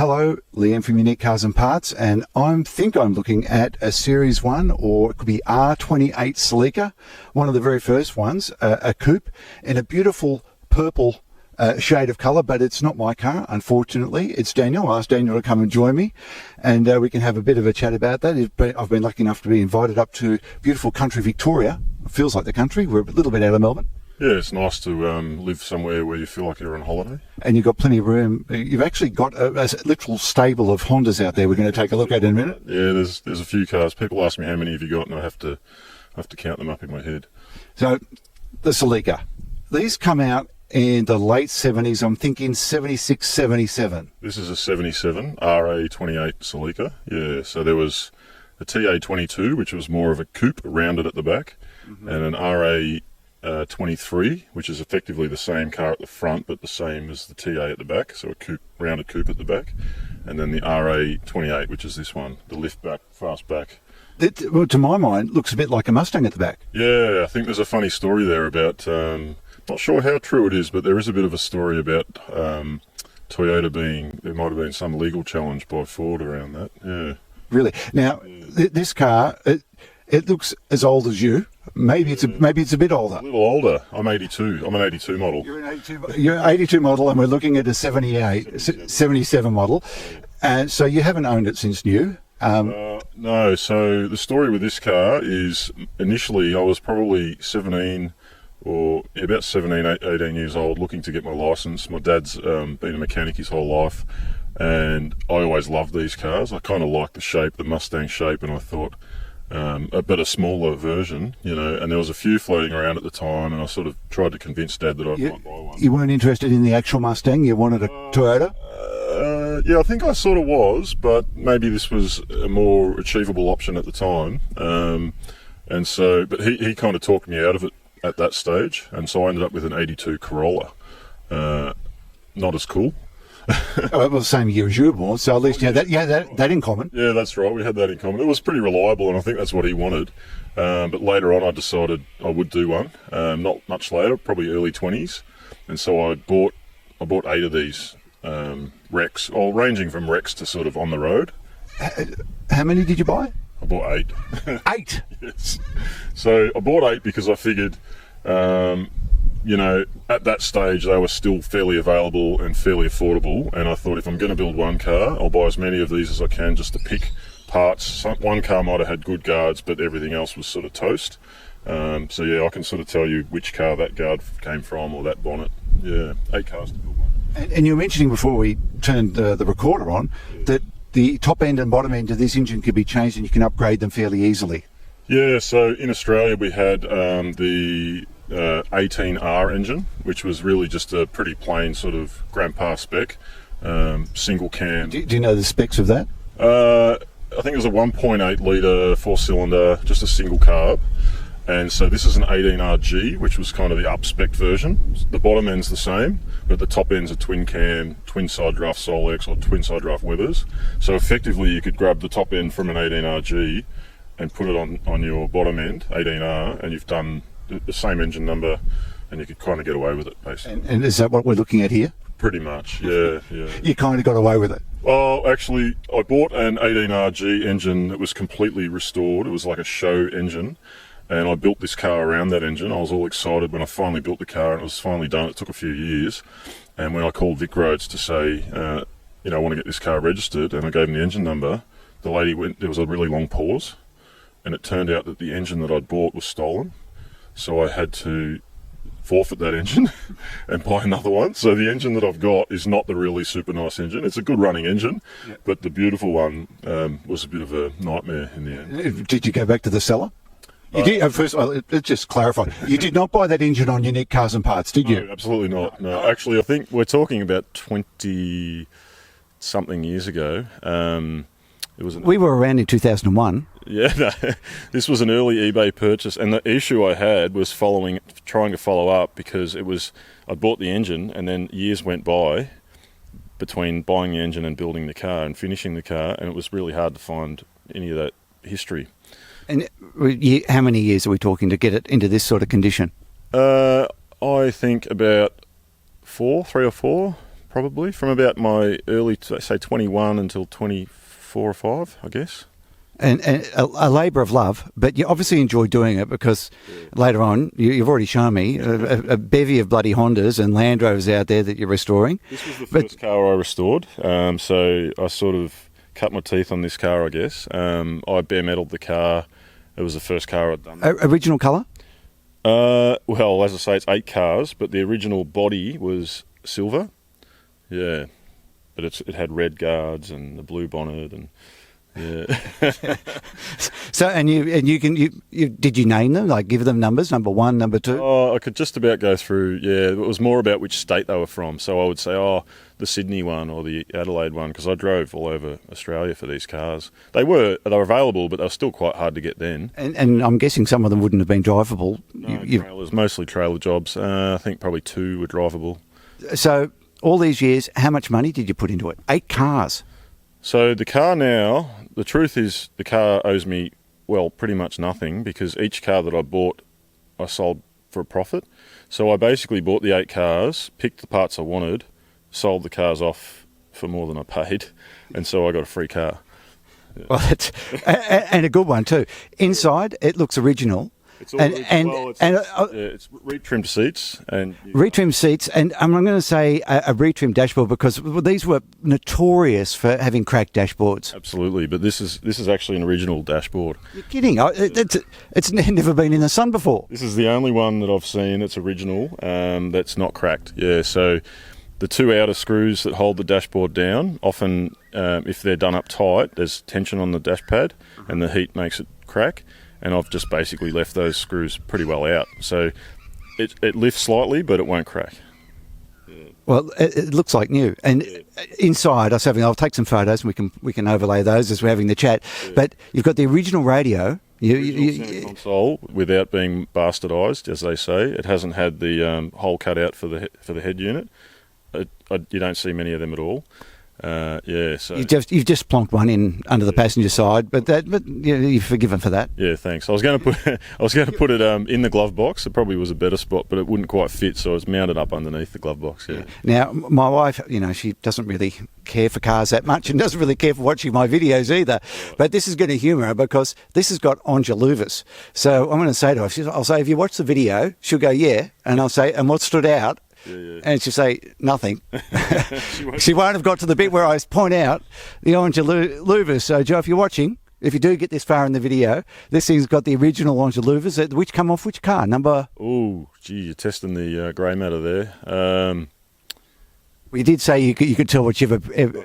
Hello, Liam from Unique Cars and Parts, and I think I'm looking at a Series 1, or it could be R28 Celica, one of the very first ones, a coupe, in a beautiful purple shade of colour, but it's not my car, unfortunately. It's Daniel. I asked Daniel to come and join me, and we can have a bit of a chat about that. I've been lucky enough to be invited up to beautiful country Victoria. It feels like the country. We're a little bit out of Melbourne. Yeah, it's nice to live somewhere where you feel like you're on holiday. And you've got plenty of room. You've actually got a literal stable of Hondas out there we're going to take a look at in a minute. Yeah, there's a few cars. People ask me how many have you got, and I have to count them up in my head. So, the Celica. These come out in the late 70s, I'm thinking 76, 77. This is a 77 RA28 Celica. Yeah, so there was a TA22, which was more of a coupe, rounded at the back, and an RA23, which is effectively the same car at the front, but the same as the TA at the back, so a coupe, rounded coupe at the back. And then the RA28, which is this one, the lift back, fast back. Well, to my mind, looks a bit like a Mustang at the back. Yeah, I think there's a funny story there about, not sure how true it is, but there is a bit of a story about Toyota there might have been some legal challenge by Ford around that. Yeah. Really? Now, this car, it looks as old as you. Maybe it's a bit older. A little older. I'm 82. I'm an 82 model. You're an 82 model, and we're looking at a 77 model. And so you haven't owned it since new. No. So the story with this car is initially I was probably 17 or about 17, 18 years old, looking to get my license. My dad's been a mechanic his whole life, and I always loved these cars. I kind of liked the shape, the Mustang shape, and I thought, but a smaller version, and there was a few floating around at the time, and I sort of tried to convince Dad that I might buy one. You weren't interested in the actual Mustang? You wanted a Toyota? Yeah, I think I sort of was, but maybe this was a more achievable option at the time. But he kind of talked me out of it at that stage, and so I ended up with an 82 Corolla. Not as cool. Well, same year as you were born, so at least that in common. Yeah, that's right. We had that in common. It was pretty reliable, and I think that's what he wanted. But later on, I decided I would do one. Not much later, probably early 20s, and so I bought 8 of these Rex, ranging from Rex to sort of on the road. How many did you buy? I bought 8. 8? Yes. So I bought 8 because I figured, at that stage they were still fairly available and fairly affordable, and I thought if I'm going to build one car, I'll buy as many of these as I can just to pick parts. One car might have had good guards, but everything else was sort of toast. I can sort of tell you which car that guard came from or that bonnet. Yeah, 8 cars to build one. And you were mentioning before we turned the recorder on that the top end and bottom end of this engine could be changed and you can upgrade them fairly easily. Yeah, so in Australia we had the 18R engine, which was really just a pretty plain sort of grandpa spec, single cam. Do you know the specs of that? I think it was a 1.8 litre 4-cylinder, just a single carb. And so this is an 18RG, which was kind of the up-spec version. The bottom end's the same, but the top end's a twin cam, twin side draft Solex or twin side draft Weathers. So effectively you could grab the top end from an 18RG and put it on your bottom end, 18R, and you've done the same engine number, and you could kind of get away with it, basically. And is that what we're looking at here? Pretty much, yeah. You kind of got away with it? Oh, actually, I bought an 18RG engine that was completely restored. It was like a show engine. And I built this car around that engine. I was all excited when I finally built the car and it was finally done. It took a few years. And when I called Vic Roads to say, I want to get this car registered, and I gave him the engine number, the lady there was a really long pause. And it turned out that the engine that I'd bought was stolen. So I had to forfeit that engine and buy another one. So the engine that I've got is not the really super nice engine. It's a good running engine, but the beautiful one was a bit of a nightmare in the end. Did you go back to the seller? You did, first, let's just clarify. You did not buy that engine on Unique Cars and Parts, did you? No, absolutely not. No, actually, I think we're talking about 20-something years ago. We were around in 2001. Yeah, no, this was an early eBay purchase, and the issue I had was trying to follow up because I bought the engine, and then years went by between buying the engine and building the car and finishing the car, and it was really hard to find any of that history. And how many years are we talking to get it into this sort of condition? I think about 3 or 4, probably, from about my early, say 21 until 24 or 5, I guess. And a labour of love, but you obviously enjoy doing it because later on, you've already shown me a bevy of bloody Hondas and Land Rovers out there that you're restoring. This was the first car I restored, so I sort of cut my teeth on this car, I guess. I bare metalled the car. It was the first car I'd done. Original colour? Well, as I say, it's 8 cars, but the original body was silver. Yeah, but it had red guards and the blue bonnet and... Yeah. So, and you did you name them? Like give them numbers, number 1, number 2? Oh, I could just about go through. Yeah, it was more about which state they were from. So I would say, the Sydney one or the Adelaide one, because I drove all over Australia for these cars. They were available, but they were still quite hard to get then. And I'm guessing some of them wouldn't have been drivable. No, trailers, mostly trailer jobs. I think probably 2 were drivable. So all these years, how much money did you put into it? 8 cars. So the car now, the truth is the car owes me, well, pretty much nothing, because each car that I bought, I sold for a profit. So I basically bought the 8 cars, picked the parts I wanted, sold the cars off for more than I paid, and so I got a free car. Yeah. Well, and a good one too. Inside, it looks original. It's all it's retrimmed seats and retrimmed seats, and I'm going to say a retrimmed dashboard because these were notorious for having cracked dashboards. Absolutely, but this is actually an original dashboard. You're kidding? It's never been in the sun before. This is the only one that I've seen that's original that's not cracked. Yeah, so the 2 outer screws that hold the dashboard down, often if they're done up tight, there's tension on the dash pad, and the heat makes it crack. And I've just basically left those screws pretty well out. So it lifts slightly, but it won't crack. Yeah. Well, it looks like new. And inside, I'll take some photos and we can overlay those as we're having the chat. Yeah. But you've got the original radio. Center console without being bastardised, as they say. It hasn't had the hole cut out for the head unit. You don't see many of them at all. So you've just plonked one in under the passenger side, but you're forgiven for that. Yeah, thanks. I was going to put it in the glove box. It probably was a better spot, but it wouldn't quite fit, so it's mounted up underneath the glove box. Yeah. Now, my wife, she doesn't really care for cars that much and doesn't really care for watching my videos either. Right. But this is going to humour her because this has got Ongeluvis. So I'm going to say to her, I'll say, if you watch the video, she'll go, yeah, and I'll say, and what stood out? Yeah. And she'll say nothing. She won't have got to the bit where I point out the Ongeluvis. So, Joe, if you're watching, if you do get this far in the video, this thing's got the original Ongeluvis, which come off which car? Number? Oh, gee, you're testing the grey matter there. You did say you could tell whichever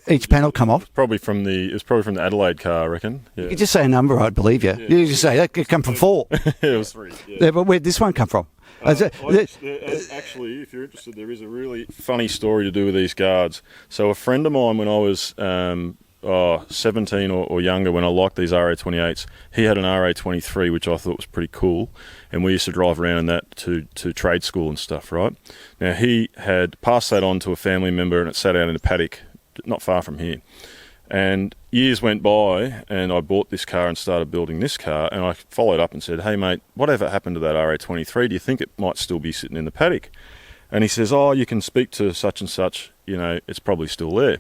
each panel come off. It was probably from the Adelaide car, I reckon. Yeah. You could just say a number, I'd believe you. Yeah. You just say that could come from 4. It was 3. Yeah. But where'd this one come from? Actually, if you're interested, there is a really funny story to do with these guards. So a friend of mine, when I was 17 or younger, when I liked these RA28s, he had an RA23, which I thought was pretty cool, and we used to drive around in that to trade school and stuff, right? Now, he had passed that on to a family member, and it sat out in a paddock not far from here. And years went by, and I bought this car and started building this car, and I followed up and said, hey, mate, whatever happened to that RA23? Do you think it might still be sitting in the paddock? And he says, you can speak to such and such, it's probably still there.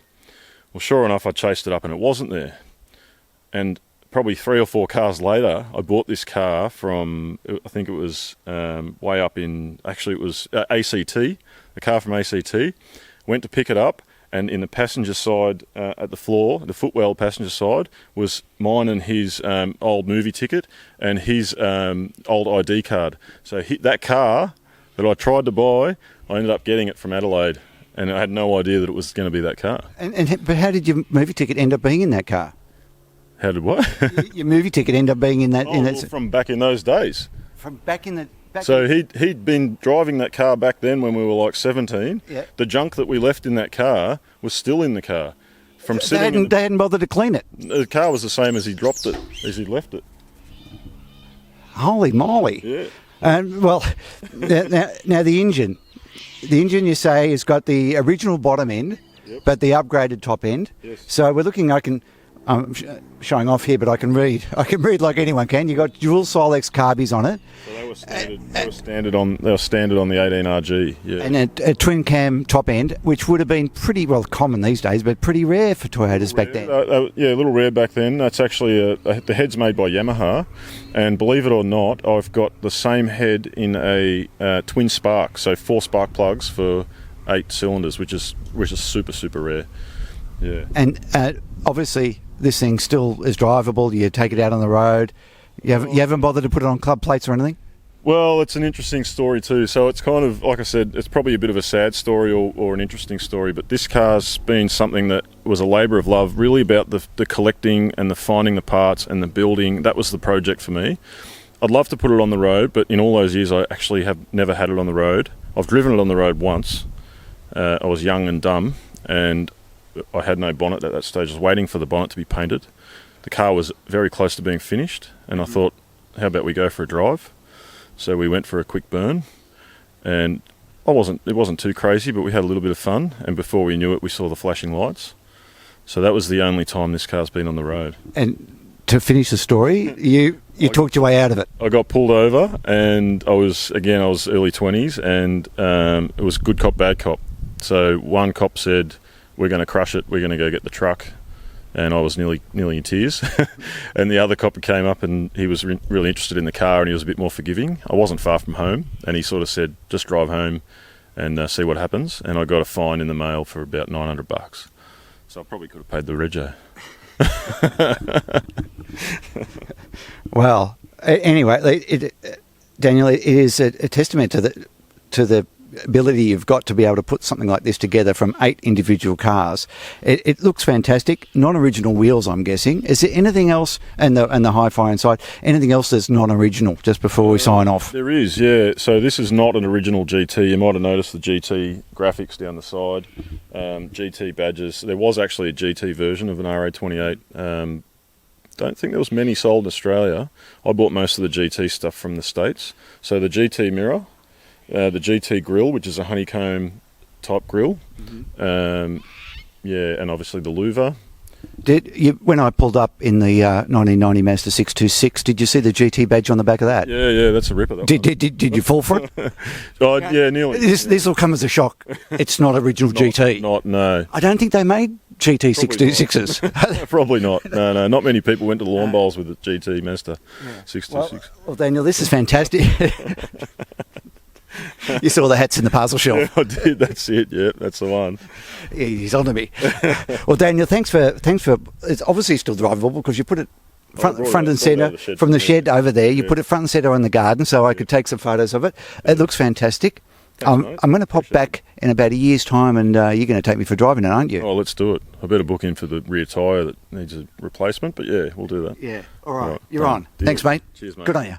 Well, sure enough, I chased it up and it wasn't there. And probably 3 or 4 cars later, I bought this car from, I think it was way up in, actually it was ACT, a car from ACT, went to pick it up, and in the passenger side at the floor, the footwell passenger side, was mine and his old movie ticket and his old ID card. So that car that I tried to buy, I ended up getting it from Adelaide, and I had no idea that it was going to be that car. But how did your movie ticket end up being in that car? How did what? Your movie ticket end up being in that? From back in those days. From back in the... So he'd been driving that car back then when we were like 17. Yeah. The junk that we left in that car was still in the car. They hadn't bothered to clean it. The car was the same as he dropped it, as he left it. Holy moly! Yeah. Well, now the engine. The engine, you say, has got the original bottom end, yep, but the upgraded top end. Yes. So we're looking. I'm showing off here, but I can read. I can read like anyone can. You've got dual Silex carbies on it. So they were standard on the 18RG. Yeah. And a twin cam top end, which would have been pretty well common these days, but pretty rare for Toyotas back then. Yeah, a little rare back then. That's actually the head's made by Yamaha, and believe it or not, I've got the same head in a twin spark, so 4 spark plugs for 8 cylinders, which is super rare. Yeah. And obviously, this thing still is drivable. You take it out on the road. You haven't bothered to put it on club plates or anything? Well, it's an interesting story too. So it's kind of, like I said, it's probably a bit of a sad story or an interesting story, but this car's been something that was a labour of love, really about the collecting and the finding the parts and the building. That was the project for me. I'd love to put it on the road, but in all those years I actually have never had it on the road. I've driven it on the road once. I was young and dumb, and I had no bonnet at that stage. I was waiting for the bonnet to be painted. The car was very close to being finished, and I thought, how about we go for a drive? So we went for a quick burn, and it wasn't too crazy, but we had a little bit of fun, and before we knew it, we saw the flashing lights. So that was the only time this car's been on the road. And to finish the story, you talked your way out of it. I got pulled over, and I was early 20s, and it was good cop, bad cop. So one cop said, we're going to crush it, we're going to go get the truck. And I was nearly in tears. And the other cop came up, and he was really interested in the car, and he was a bit more forgiving. I wasn't far from home, and he sort of said, just drive home and see what happens. And I got a fine in the mail for about $900. So I probably could have paid the rego. Well, anyway, Daniel, it is a testament to the ability you've got to be able to put something like this together from 8 individual cars. It looks fantastic. Non-original wheels, I'm guessing. Is there anything else, and the hi-fi inside, anything else that's non-original, just before we sign off? There is, yeah. So this is not an original GT. You might have noticed the GT graphics down the side, GT badges. There was actually a GT version of an RA28. Don't think there was many sold in Australia. I bought most of the GT stuff from the States. So the GT mirror, the GT grill, which is a honeycomb type grill, and obviously the louver. When I pulled up in the 1990 Mazda 626, did you see the GT badge on the back of that? Yeah, that's a ripper. Did you fall for it? Yeah, nearly. This will come as a shock. It's not original GT. No. I don't think they made GT 626s. Probably not. No. Not many people went to the lawn bowls with the GT Mazda 626. Well, Daniel, this is fantastic. You saw the hats in the parcel shelf. Yeah, I did. That's it. Yeah, that's the one. Yeah, he's on to me. Well, Daniel, thanks for. It's obviously still drivable because you put it front and centre from the shed over there. You put it front and centre in the garden, so I could take some photos of it. It looks fantastic. I'm going to pop back in about a year's time, and you're going to take me for driving it, aren't you? Oh, let's do it. I better book in for the rear tyre that needs a replacement, but yeah, we'll do that. Yeah. All right. You're on. Deal. Thanks, mate. Cheers, mate. Good on you.